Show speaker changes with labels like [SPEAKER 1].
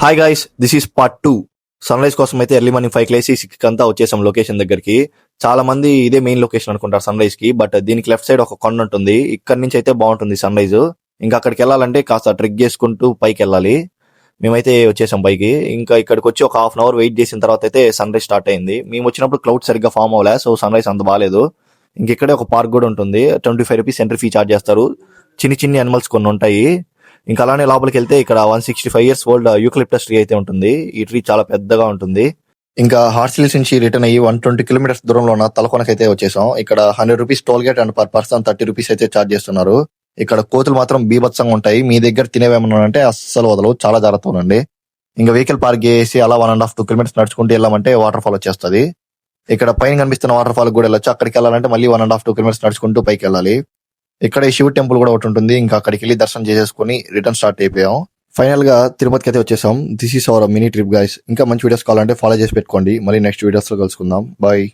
[SPEAKER 1] Hi guys, this is part 2. Sunrise కోసం అయితే early morning 5 లేసి 6 అంతా వచ్చేసాం లొకేషన్ దగ్గరికి. చాలా మంది ఇదే మెయిన్ లొకేషన్ అనుకుంటారు సన్ రైజ్ కి, బట్ దీనికి లెఫ్ట్ సైడ్ ఒక కొండ ఉంటుంది. ఇక్కడ నుంచి అయితే బాగుంటుంది సన్ రైజ్. ఇంకా అక్కడికి వెళ్ళాలంటే కాస్త ట్రెక్ చేసుకుంటూ పైకి వెళ్ళాలి. మేమైతే వచ్చేసాం పైకి. ఇంకా ఇక్కడికి వచ్చి ఒక హాఫ్ అన్ అవర్ వెయిట్ చేసిన తర్వాత అయితే సన్ రైజ్ స్టార్ట్ అయింది. మేము వచ్చినప్పుడు క్లౌడ్ సరిగ్గా ఫామ్ అవ్వలే, సో సన్ రైజ్ అంత బాగాలేదు. ఇంక ఇక్కడే ఒక పార్క్ కూడా ఉంటుంది. 25 రూపీస్ ఎంట్రీ ఫీ చార్జ్ చేస్తారు. చిన్ని అనిమల్స్ కొన్ని ఉంటాయి. ఇంకా అలానే లోపలికి వెళ్తే ఇక్కడ 165 years ఓల్డ్ యూకలిప్టస్ ట్రీ అయితే ఉంటుంది. ఈ ట్రీ చాలా పెద్దగా ఉంటుంది. ఇంకా హార్స్ హిల్స్ నుంచి రిటర్న్ అయ్యి 120 kilometers దూరంలో ఉన్న తలకొనకి అయితే వచ్చేసాం. ఇక్కడ 100 rupees toll gate and per person 30 rupees అయితే చార్జ్ చేస్తున్నారు. ఇక్కడ కోతులు మాత్రం బీభత్సంగా ఉంటాయి. మీ దగ్గర తినేవేమన్నా అంటే అస్సలు వదలవు, చాలా జాగ్రత్తగా ఉండండి. ఇంకా వెహికల్ పార్క్ చేసి అలా 1.5-2 kilometers నడుచుకుంటూ వెళ్ళామంటే వాటర్ ఫాల్ వచ్చేస్తుంది. ఇక్కడ పైన కనిపిస్తున్న వాటర్ ఫాల్ కూడా వెళ్ళొచ్చు. అక్కడికి వెళ్ళాలంటే మళ్ళీ 1.5-2 kilometers నడుచుకుంటూ పైకి వెళ్ళాలి. ఇక్కడ ఈ శివ టెంపుల్ కూడా ఒకటి ఉంటుంది. ఇంకా అక్కడికి వెళ్ళి దర్శనం చేసేసుకుని రిటర్న్ స్టార్ట్ అయిపోయాం. ఫైనల్ గా తిరుపతికి అయితే వచ్చేసాం. This is our mini trip guys. ఇంకా మంచి వీడియోస్ కావాలంటే ఫాలో చేసి పెట్టుకోండి. మళ్ళీ నెక్స్ట్ వీడియోస్ లో కలుసుకుందాం. బాయ్.